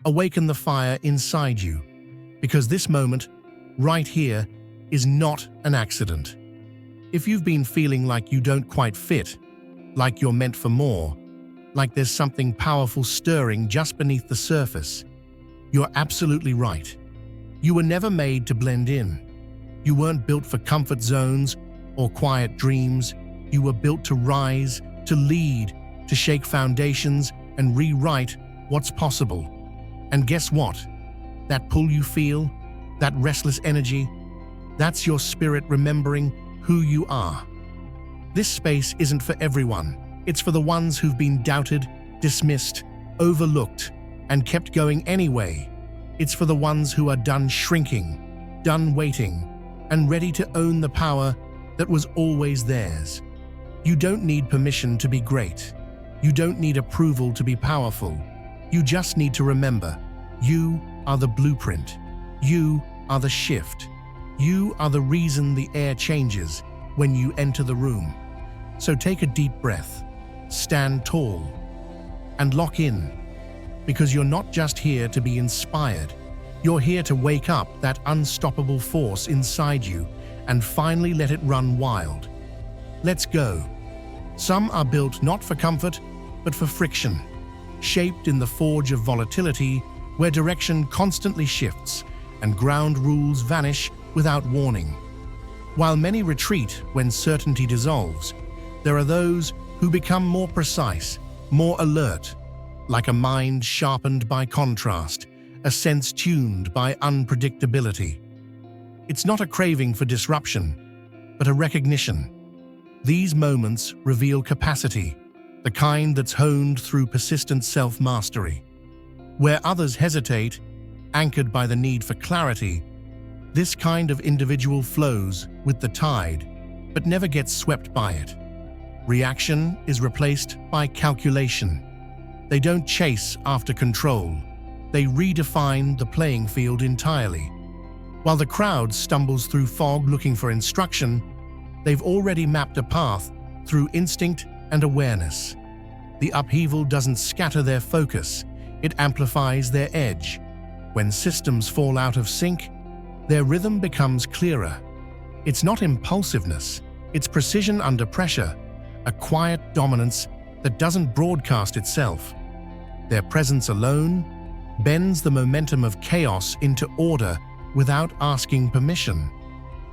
Awaken the fire inside you, because this moment, right here, is not an accident. If you've been feeling like you don't quite fit, like you're meant for more, like there's something powerful stirring just beneath the surface, you're absolutely right. You were never made to blend in. You weren't built for comfort zones or quiet dreams. You were built to rise, to lead, to shake foundations and rewrite what's possible. And guess what? That pull you feel, that restless energy, that's your spirit remembering who you are. This space isn't for everyone. It's for the ones who've been doubted, dismissed, overlooked, and kept going anyway. It's for the ones who are done shrinking, done waiting, and ready to own the power that was always theirs. You don't need permission to be great. You don't need approval to be powerful. You just need to remember, you are the blueprint. You are the shift. You are the reason the air changes when you enter the room. So take a deep breath, stand tall, and lock in, because you're not just here to be inspired. You're here to wake up that unstoppable force inside you and finally let it run wild. Let's go. Some are built not for comfort, but for friction, shaped in the forge of volatility where direction constantly shifts and ground rules vanish without warning. While many retreat when certainty dissolves, there are those who become more precise, more alert, like a mind sharpened by contrast, a sense tuned by unpredictability. It's not a craving for disruption, but a recognition. These moments reveal capacity, the kind that's honed through persistent self-mastery. Where others hesitate, anchored by the need for clarity, this kind of individual flows with the tide, but never gets swept by it. Reaction is replaced by calculation. They don't chase after control. They redefine the playing field entirely. While the crowd stumbles through fog looking for instruction, they've already mapped a path through instinct and awareness. The upheaval doesn't scatter their focus, it amplifies their edge. When systems fall out of sync, their rhythm becomes clearer. It's not impulsiveness, it's precision under pressure, a quiet dominance that doesn't broadcast itself. Their presence alone bends the momentum of chaos into order without asking permission.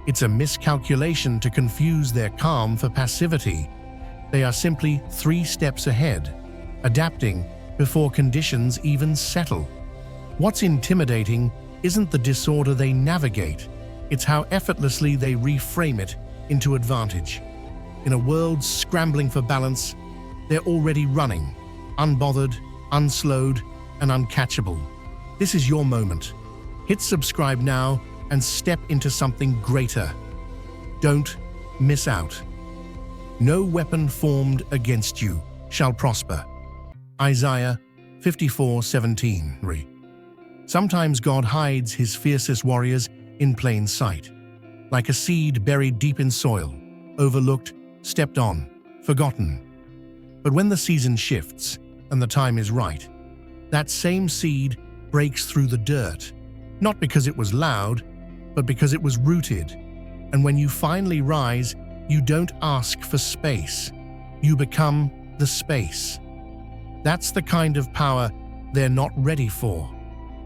It's a miscalculation to confuse their calm for passivity. They are simply 3 steps ahead, adapting before conditions even settle. What's intimidating isn't the disorder they navigate, it's how effortlessly they reframe it into advantage. In a world scrambling for balance, they're already running, unbothered, unslowed, and uncatchable. This is your moment. Hit subscribe now and step into something greater. Don't miss out. No weapon formed against you shall prosper. Isaiah 54:17. Sometimes God hides his fiercest warriors in plain sight, like a seed buried deep in soil, overlooked, stepped on, forgotten. But when the season shifts and the time is right, that same seed breaks through the dirt, not because it was loud, but because it was rooted. And when you finally rise, you don't ask for space. You become the space. That's the kind of power they're not ready for.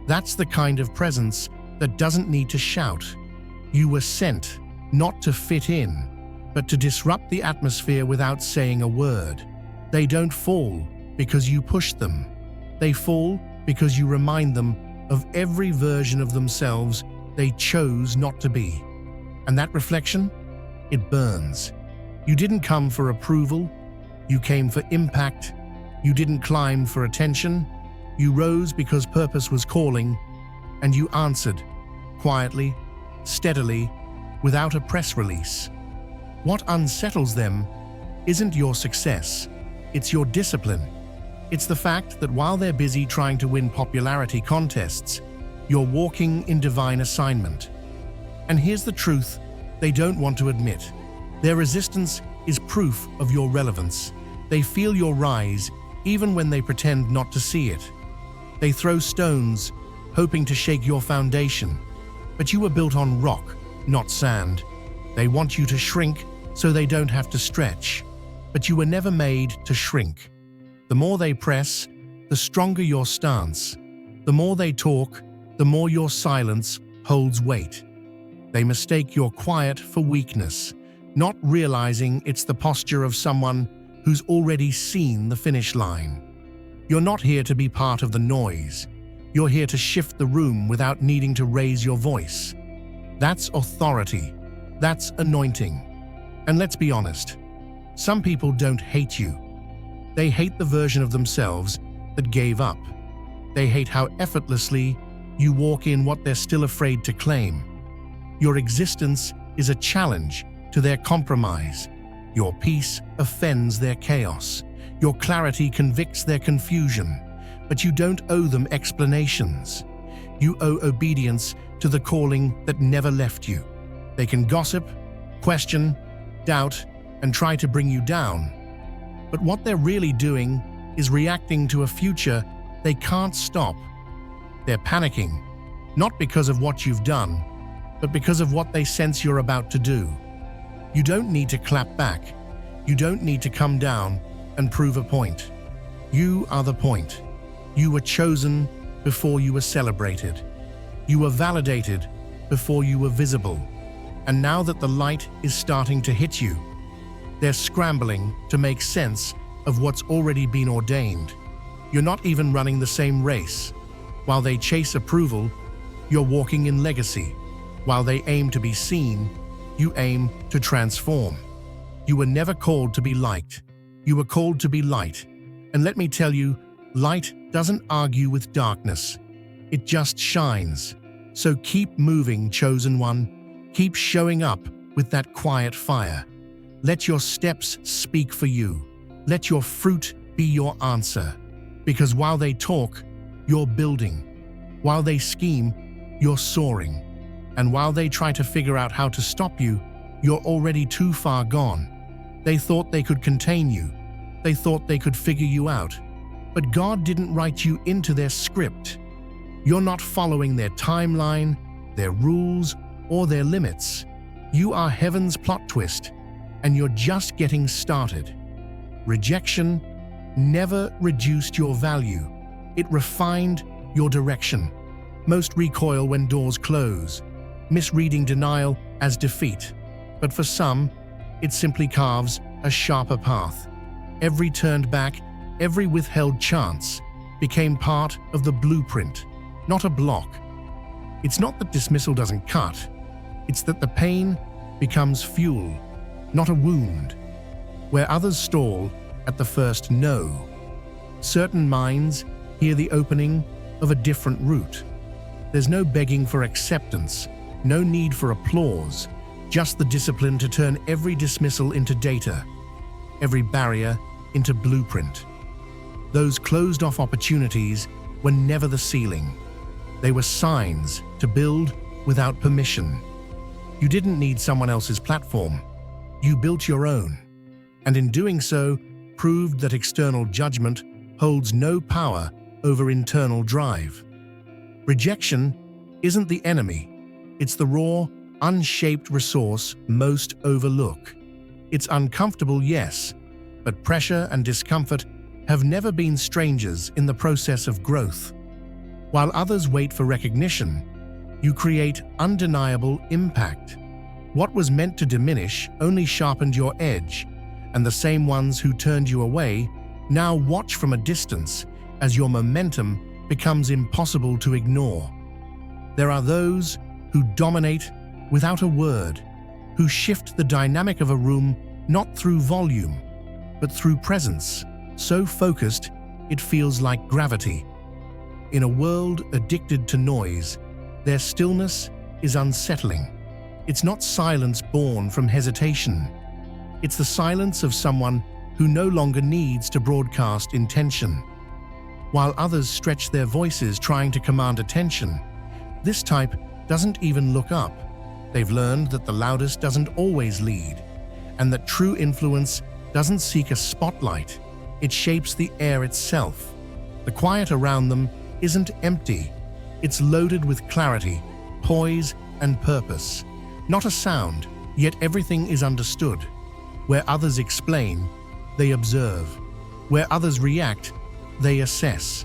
That's the kind of presence that doesn't need to shout. You were sent not to fit in, but to disrupt the atmosphere without saying a word. They don't fall because you push them. They fall because you remind them of every version of themselves they chose not to be. And that reflection? It burns. You didn't come for approval. You came for impact. You didn't climb for attention. You rose because purpose was calling, and you answered, quietly, steadily, without a press release. What unsettles them isn't your success, it's your discipline. It's the fact that while they're busy trying to win popularity contests, you're walking in divine assignment. And here's the truth they don't want to admit. Their resistance is proof of your relevance. They feel your rise even when they pretend not to see it. They throw stones, hoping to shake your foundation. But you were built on rock, not sand. They want you to shrink so they don't have to stretch. But you were never made to shrink. The more they press, the stronger your stance. The more they talk, the more your silence holds weight. They mistake your quiet for weakness, not realizing it's the posture of someone who's already seen the finish line. You're not here to be part of the noise. You're here to shift the room without needing to raise your voice. That's authority. That's anointing. And let's be honest, some people don't hate you. They hate the version of themselves that gave up. They hate how effortlessly you walk in what they're still afraid to claim. Your existence is a challenge to their compromise. Your peace offends their chaos. Your clarity convicts their confusion. But you don't owe them explanations. You owe obedience to the calling that never left you. They can gossip, question, doubt, and try to bring you down. But what they're really doing is reacting to a future they can't stop. They're panicking, not because of what you've done, but because of what they sense you're about to do. You don't need to clap back. You don't need to come down and prove a point. You are the point. You were chosen before you were celebrated. You were validated before you were visible. And now that the light is starting to hit you, they're scrambling to make sense of what's already been ordained. You're not even running the same race. While they chase approval, you're walking in legacy. While they aim to be seen, you aim to transform. You were never called to be liked. You were called to be light. And let me tell you, light doesn't argue with darkness. It just shines. So keep moving, chosen one. Keep showing up with that quiet fire. Let your steps speak for you. Let your fruit be your answer. Because while they talk, you're building. While they scheme, you're soaring. And while they try to figure out how to stop you, you're already too far gone. They thought they could contain you. They thought they could figure you out. But God didn't write you into their script. You're not following their timeline, their rules, or their limits. You are heaven's plot twist, and you're just getting started. Rejection never reduced your value. It refined your direction. Most recoil when doors close, misreading denial as defeat. But for some, it simply carves a sharper path. Every turned back, every withheld chance became part of the blueprint, not a block. It's not that dismissal doesn't cut. It's that the pain becomes fuel, not a wound. Where others stall at the first no, certain minds hear the opening of a different route. There's no begging for acceptance, no need for applause, just the discipline to turn every dismissal into data, every barrier into blueprint. Those closed-off opportunities were never the ceiling. They were signs to build without permission. You didn't need someone else's platform. You built your own. And in doing so, proved that external judgment holds no power over internal drive. Rejection isn't the enemy. It's the raw, unshaped resource most overlook. It's uncomfortable, yes, but pressure and discomfort have never been strangers in the process of growth. While others wait for recognition, you create undeniable impact. What was meant to diminish only sharpened your edge, and the same ones who turned you away now watch from a distance as your momentum becomes impossible to ignore. There are those who dominate without a word, who shift the dynamic of a room not through volume, but through presence, so focused it feels like gravity. In a world addicted to noise, their stillness is unsettling. It's not silence born from hesitation. It's the silence of someone who no longer needs to broadcast intention. While others stretch their voices trying to command attention, this type doesn't even look up. They've learned that the loudest doesn't always lead, and that true influence doesn't seek a spotlight. It shapes the air itself. The quiet around them isn't empty. It's loaded with clarity, poise, and purpose. Not a sound, yet everything is understood. Where others explain, they observe. Where others react, they assess.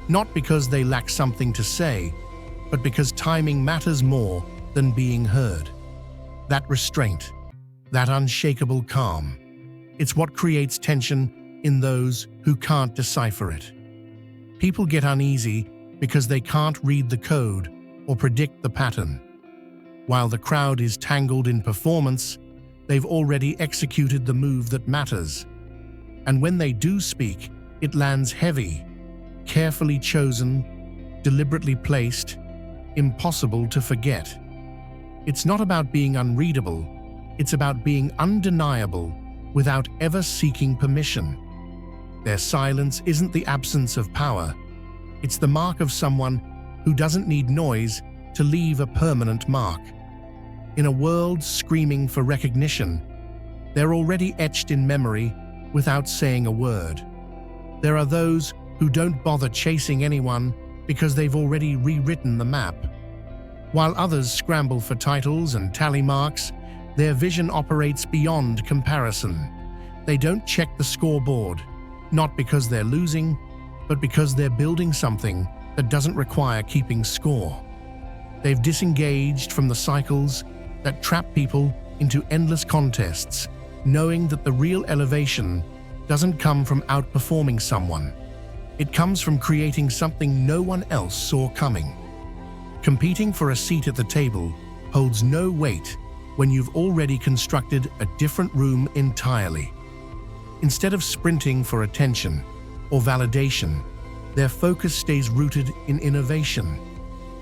Not because they lack something to say, but because timing matters more than being heard. That restraint, that unshakable calm, it's what creates tension in those who can't decipher it. People get uneasy because they can't read the code or predict the pattern. While the crowd is tangled in performance, they've already executed the move that matters. And when they do speak, it lands heavy, carefully chosen, deliberately placed, impossible to forget. It's not about being unreadable, it's about being undeniable without ever seeking permission. Their silence isn't the absence of power, it's the mark of someone who doesn't need noise to leave a permanent mark. In a world screaming for recognition, they're already etched in memory without saying a word. There are those who don't bother chasing anyone because they've already rewritten the map. While others scramble for titles and tally marks, their vision operates beyond comparison. They don't check the scoreboard, not because they're losing, but because they're building something that doesn't require keeping score. They've disengaged from the cycles that trap people into endless contests, knowing that the real elevation doesn't come from outperforming someone. It comes from creating something no one else saw coming. Competing for a seat at the table holds no weight when you've already constructed a different room entirely. Instead of sprinting for attention or validation, their focus stays rooted in innovation.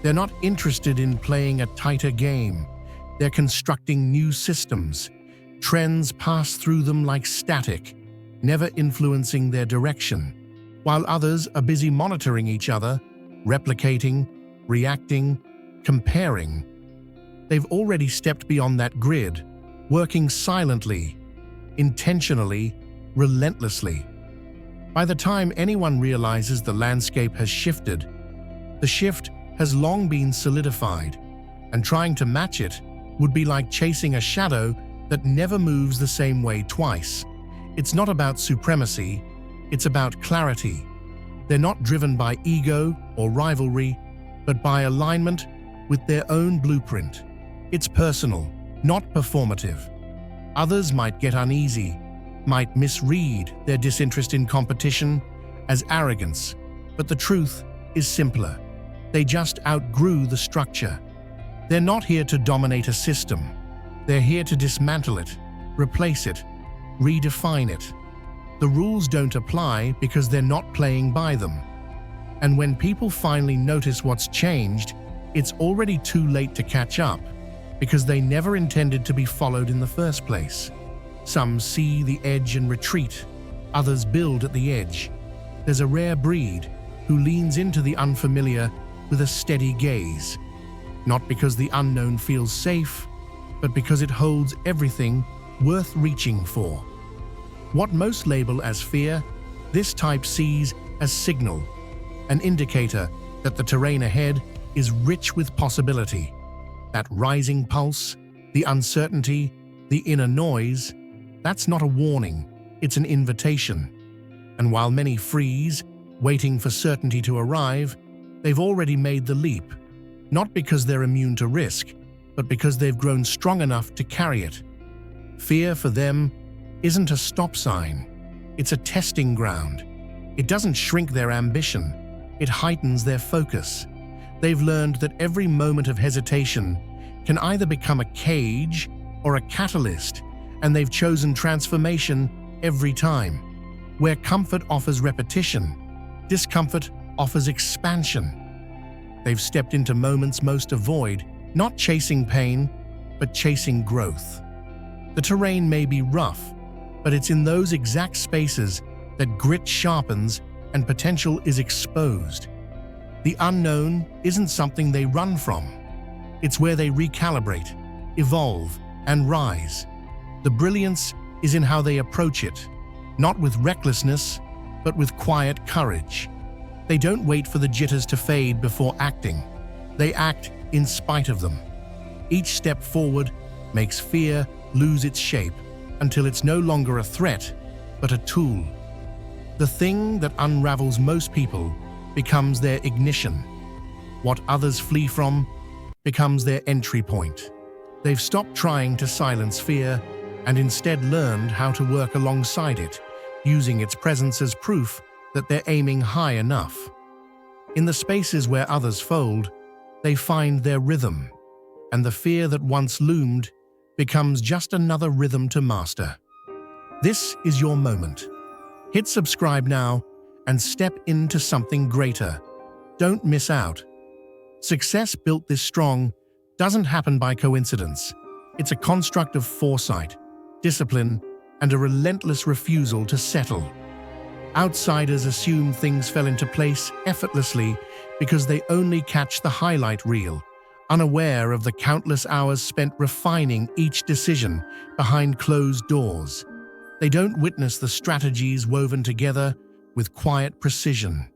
They're not interested in playing a tighter game. They're constructing new systems. Trends pass through them like static, never influencing their direction, while others are busy monitoring each other, replicating, reacting, comparing. They've already stepped beyond that grid, working silently, intentionally, relentlessly. By the time anyone realizes the landscape has shifted, the shift has long been solidified, and trying to match it would be like chasing a shadow that never moves the same way twice. It's not about supremacy, it's about clarity. They're not driven by ego or rivalry, but by alignment with their own blueprint. It's personal, not performative. Others might get uneasy, might misread their disinterest in competition as arrogance, but the truth is simpler. They just outgrew the structure. They're not here to dominate a system. They're here to dismantle it, replace it, redefine it. The rules don't apply because they're not playing by them. And when people finally notice what's changed, it's already too late to catch up because they never intended to be followed in the first place. Some see the edge and retreat, others build at the edge. There's a rare breed who leans into the unfamiliar with a steady gaze, not because the unknown feels safe, but because it holds everything worth reaching for. What most label as fear, this type sees as signal, an indicator that the terrain ahead is rich with possibility. That rising pulse, the uncertainty, the inner noise, that's not a warning, it's an invitation. And while many freeze, waiting for certainty to arrive, they've already made the leap, not because they're immune to risk, but because they've grown strong enough to carry it. Fear for them isn't a stop sign, it's a testing ground. It doesn't shrink their ambition, it heightens their focus. They've learned that every moment of hesitation can either become a cage or a catalyst, and they've chosen transformation every time. Where comfort offers repetition, discomfort offers expansion. They've stepped into moments most avoid, not chasing pain, but chasing growth. The terrain may be rough, but it's in those exact spaces that grit sharpens and potential is exposed. The unknown isn't something they run from. It's where they recalibrate, evolve, and rise. The brilliance is in how they approach it, not with recklessness, but with quiet courage. They don't wait for the jitters to fade before acting. They act in spite of them. Each step forward makes fear lose its shape until it's no longer a threat, but a tool. The thing that unravels most people becomes their ignition. What others flee from becomes their entry point. They've stopped trying to silence fear and instead learned how to work alongside it, using its presence as proof that they're aiming high enough. In the spaces where others fold, they find their rhythm, and the fear that once loomed becomes just another rhythm to master. This is your moment. Hit subscribe now and step into something greater. Don't miss out. Success built this strong doesn't happen by coincidence. It's a construct of foresight, discipline, and a relentless refusal to settle. Outsiders assume things fell into place effortlessly because they only catch the highlight reel, unaware of the countless hours spent refining each decision behind closed doors. They don't witness the strategies woven together with quiet precision,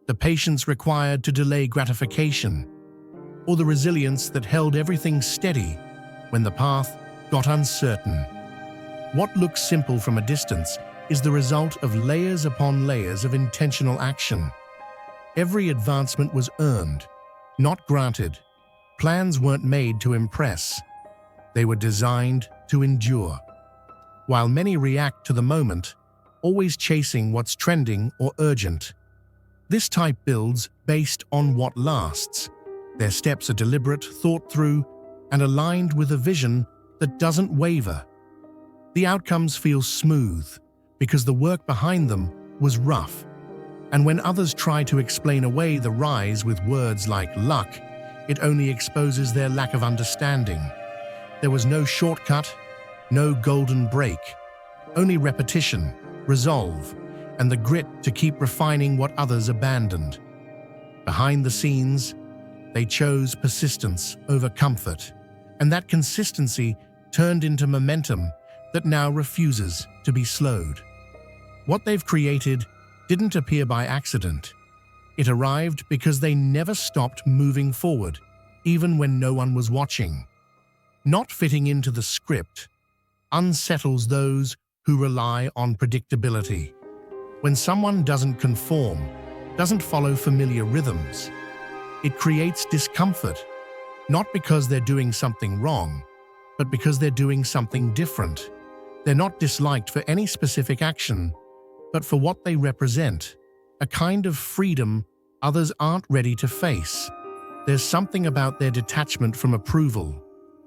the patience required to delay gratification, or the resilience that held everything steady when the path got uncertain. What looks simple from a distance is the result of layers upon layers of intentional action. Every advancement was earned, not granted. Plans weren't made to impress. They were designed to endure. While many react to the moment, always chasing what's trending or urgent, this type builds based on what lasts. Their steps are deliberate, thought through, and aligned with a vision that doesn't waver. The outcomes feel smooth because the work behind them was rough. And when others try to explain away the rise with words like luck, it only exposes their lack of understanding. There was no shortcut, no golden break, only repetition, resolve, and the grit to keep refining what others abandoned. Behind the scenes, they chose persistence over comfort, and that consistency turned into momentum that now refuses to be slowed. What they've created didn't appear by accident. It arrived because they never stopped moving forward, even when no one was watching. Not fitting into the script unsettles those who rely on predictability. When someone doesn't conform, doesn't follow familiar rhythms, it creates discomfort, not because they're doing something wrong, but because they're doing something different. They're not disliked for any specific action, but for what they represent, a kind of freedom others aren't ready to face. There's something about their detachment from approval,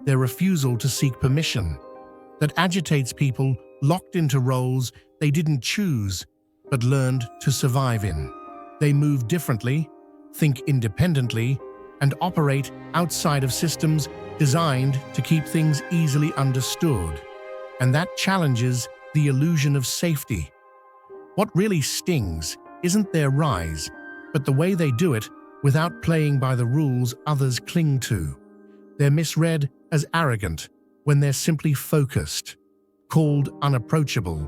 their refusal to seek permission, that agitates people locked into roles they didn't choose but learned to survive in. They move differently, think independently, and operate outside of systems designed to keep things easily understood. And that challenges the illusion of safety. What really stings isn't their rise, but the way they do it without playing by the rules others cling to. They're misread as arrogant when they're simply focused, called unapproachable,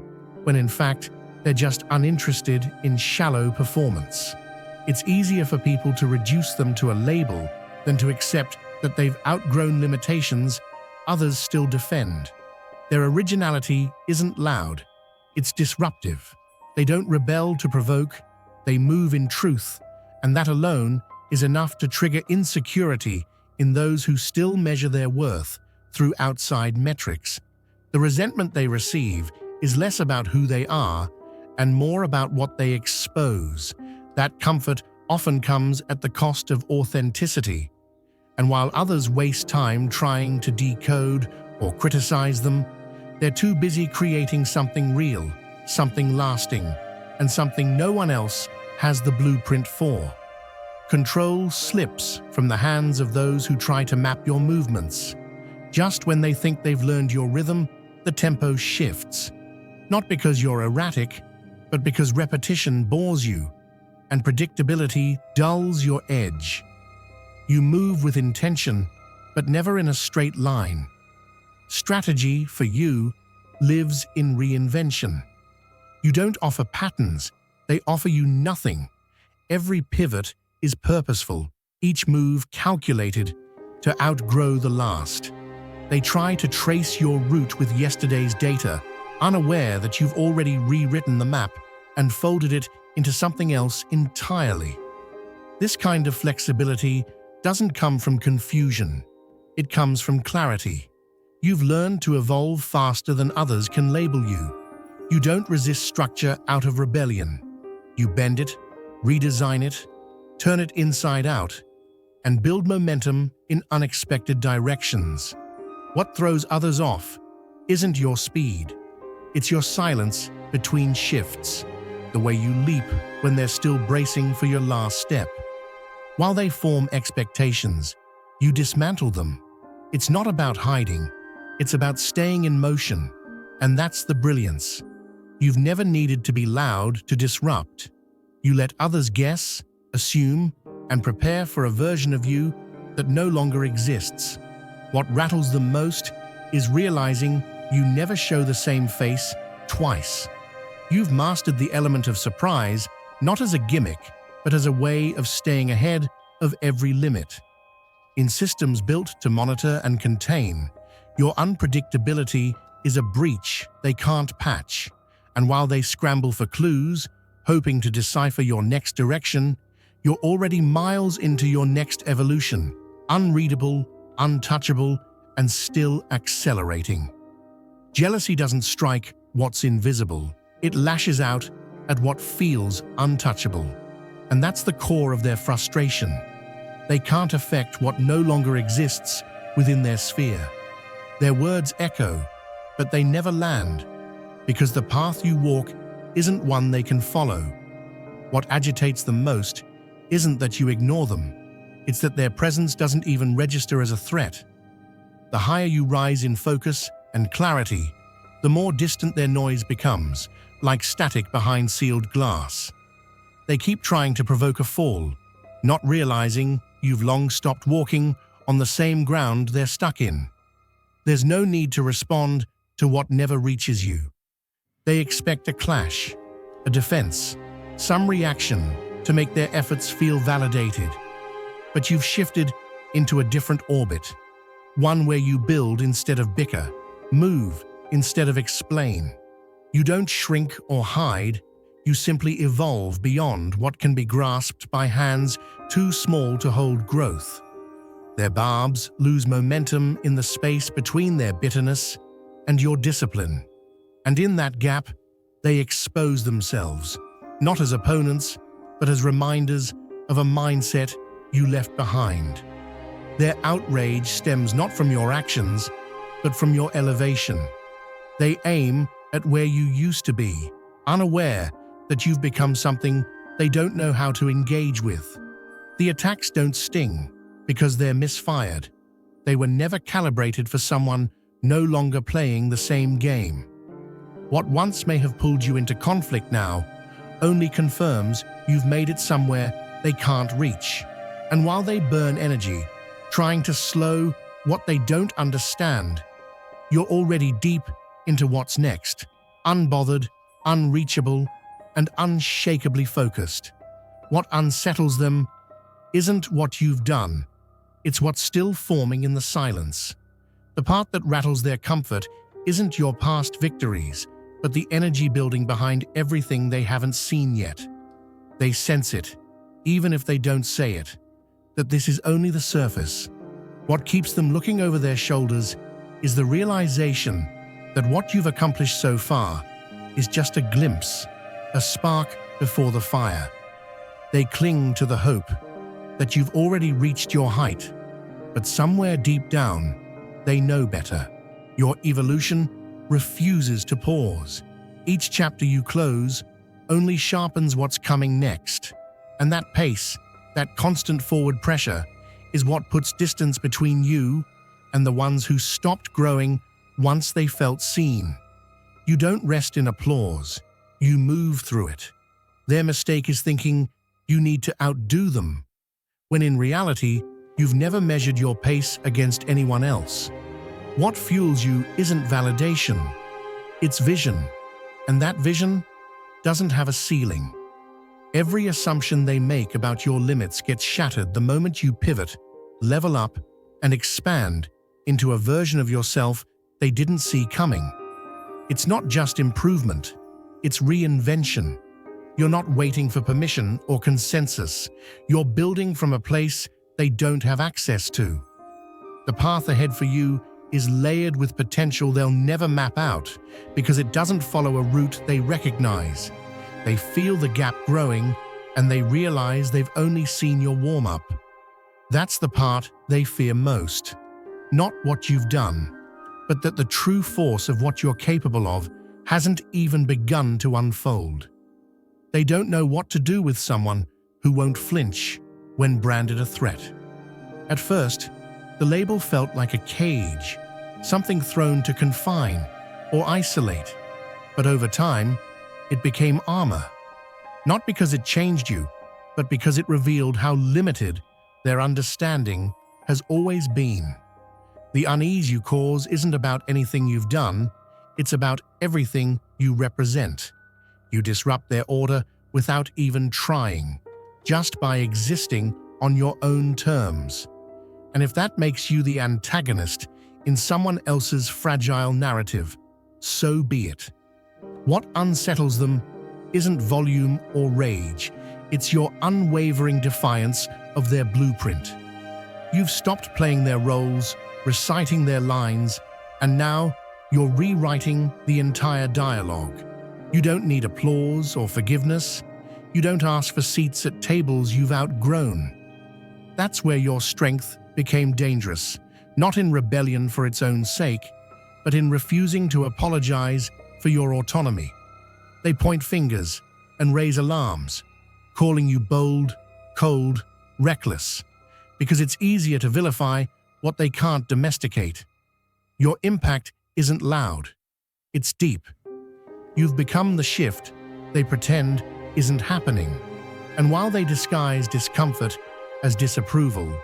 when in fact they're just uninterested in shallow performance. It's easier for people to reduce them to a label than to accept that they've outgrown limitations others still defend. Their originality isn't loud, it's disruptive. They don't rebel to provoke, they move in truth, and that alone is enough to trigger insecurity in those who still measure their worth through outside metrics. The resentment they receive is less about who they are and more about what they expose. That comfort often comes at the cost of authenticity. And while others waste time trying to decode or criticize them, they're too busy creating something real, something lasting, and something no one else has the blueprint for. Control slips from the hands of those who try to map your movements. Just when they think they've learned your rhythm, the tempo shifts. Not because you're erratic, but because repetition bores you, and predictability dulls your edge. You move with intention, but never in a straight line. Strategy, for you, lives in reinvention. You don't offer patterns, they offer you nothing. Every pivot is purposeful, each move calculated to outgrow the last. They try to trace your route with yesterday's data, unaware that you've already rewritten the map and folded it into something else entirely. This kind of flexibility doesn't come from confusion. It comes from clarity. You've learned to evolve faster than others can label you. You don't resist structure out of rebellion. You bend it, redesign it, turn it inside out, and build momentum in unexpected directions. What throws others off isn't your speed. It's your silence between shifts, the way you leap when they're still bracing for your last step. While they form expectations, you dismantle them. It's not about hiding, it's about staying in motion, and that's the brilliance. You've never needed to be loud to disrupt. You let others guess, assume, and prepare for a version of you that no longer exists. What rattles them most is realizing you never show the same face twice. You've mastered the element of surprise, not as a gimmick, but as a way of staying ahead of every limit. In systems built to monitor and contain, your unpredictability is a breach they can't patch. And while they scramble for clues, hoping to decipher your next direction, you're already miles into your next evolution, unreadable, untouchable, and still accelerating. Jealousy doesn't strike what's invisible. It lashes out at what feels untouchable. And that's the core of their frustration. They can't affect what no longer exists within their sphere. Their words echo, but they never land, because the path you walk isn't one they can follow. What agitates them most isn't that you ignore them, it's that their presence doesn't even register as a threat. The higher you rise in focus and clarity, the more distant their noise becomes, like static behind sealed glass. They keep trying to provoke a fall, not realizing you've long stopped walking on the same ground they're stuck in. There's no need to respond to what never reaches you. They expect a clash, a defense, some reaction to make their efforts feel validated. But you've shifted into a different orbit, one where you build instead of bicker, move instead of explain. You don't shrink or hide, you simply evolve beyond what can be grasped by hands too small to hold growth. Their barbs lose momentum in the space between their bitterness and your discipline. And in that gap, they expose themselves, not as opponents, but as reminders of a mindset you left behind. Their outrage stems not from your actions, but from your elevation. They aim at where you used to be, unaware that you've become something they don't know how to engage with. The attacks don't sting because they're misfired. They were never calibrated for someone no longer playing the same game. What once may have pulled you into conflict now only confirms you've made it somewhere they can't reach. And while they burn energy, trying to slow what they don't understand, you're already deep into what's next, unbothered, unreachable, and unshakably focused. What unsettles them isn't what you've done, it's what's still forming in the silence. The part that rattles their comfort isn't your past victories, but the energy building behind everything they haven't seen yet. They sense it, even if they don't say it, that this is only the surface. What keeps them looking over their shoulders is the realization that what you've accomplished so far is just a glimpse, a spark before the fire. They cling to the hope that you've already reached your height, but somewhere deep down, they know better. Your evolution refuses to pause. Each chapter you close only sharpens what's coming next. And that pace, that constant forward pressure, is what puts distance between you and the ones who stopped growing once they felt seen. You don't rest in applause, you move through it. Their mistake is thinking you need to outdo them, when in reality, you've never measured your pace against anyone else. What fuels you isn't validation, it's vision, and that vision doesn't have a ceiling. Every assumption they make about your limits gets shattered the moment you pivot, level up, and expand into a version of yourself they didn't see coming. It's not just improvement, it's reinvention. You're not waiting for permission or consensus. You're building from a place they don't have access to. The path ahead for you is layered with potential they'll never map out because it doesn't follow a route they recognize. They feel the gap growing and they realize they've only seen your warm-up. That's the part they fear most. Not what you've done, but that the true force of what you're capable of hasn't even begun to unfold. They don't know what to do with someone who won't flinch when branded a threat. At first, the label felt like a cage, something thrown to confine or isolate. But over time, it became armor. Not because it changed you, but because it revealed how limited their understanding has always been. The unease you cause isn't about anything you've done, it's about everything you represent. You disrupt their order without even trying, just by existing on your own terms. And if that makes you the antagonist in someone else's fragile narrative, so be it. What unsettles them isn't volume or rage, it's your unwavering defiance of their blueprint. You've stopped playing their roles, reciting their lines, and now you're rewriting the entire dialogue. You don't need applause or forgiveness. You don't ask for seats at tables you've outgrown. That's where your strength became dangerous, not in rebellion for its own sake, but in refusing to apologize for your autonomy. They point fingers and raise alarms, calling you bold, cold, reckless, because it's easier to vilify what they can't domesticate. Your impact isn't loud, it's deep. You've become the shift they pretend isn't happening, and while they disguise discomfort as disapproval,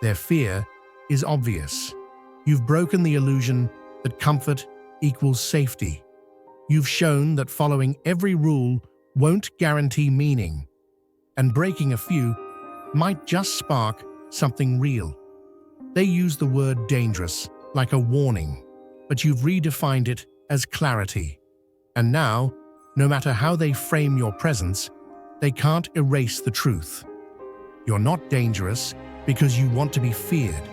their fear is obvious. You've broken the illusion that comfort equals safety. You've shown that following every rule won't guarantee meaning, and breaking a few might just spark something real. They use the word dangerous like a warning, but you've redefined it as clarity. And now, no matter how they frame your presence, they can't erase the truth. You're not dangerous because you want to be feared.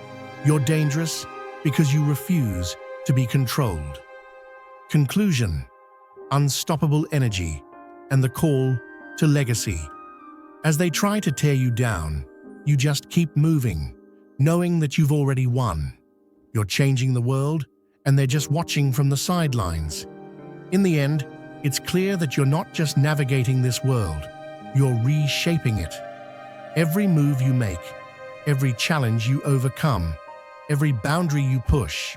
You're dangerous because you refuse to be controlled. Conclusion: unstoppable energy and the call to legacy. As they try to tear you down, you just keep moving, knowing that you've already won. You're changing the world, and they're just watching from the sidelines. In the end, it's clear that you're not just navigating this world, you're reshaping it. Every move you make, every challenge you overcome, every boundary you push,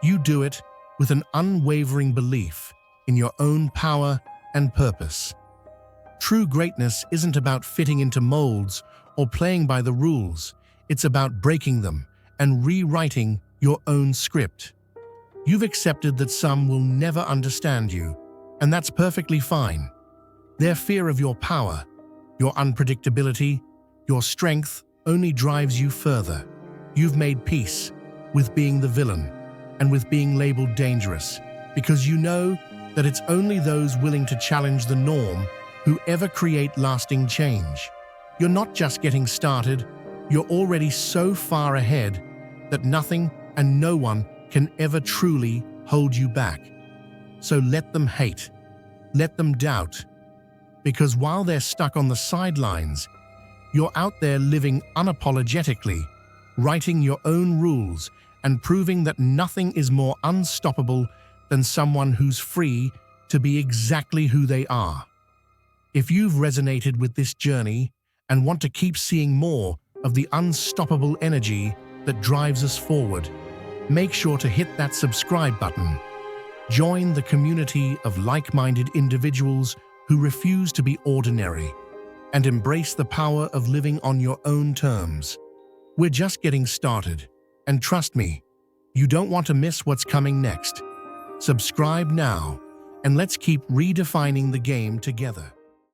you do it with an unwavering belief in your own power and purpose. True greatness isn't about fitting into molds or playing by the rules. It's about breaking them and rewriting your own script. You've accepted that some will never understand you, and that's perfectly fine. Their fear of your power, your unpredictability, your strength only drives you further. You've made peace with being the villain and with being labeled dangerous, because you know that it's only those willing to challenge the norm who ever create lasting change. You're not just getting started, you're already so far ahead that nothing and no one can ever truly hold you back. So let them hate, let them doubt, because while they're stuck on the sidelines, you're out there living unapologetically, writing your own rules and proving that nothing is more unstoppable than someone who's free to be exactly who they are. If you've resonated with this journey and want to keep seeing more of the unstoppable energy that drives us forward, make sure to hit that subscribe button. Join the community of like-minded individuals who refuse to be ordinary and embrace the power of living on your own terms. We're just getting started, and trust me, you don't want to miss what's coming next. Subscribe now, and let's keep redefining the game together.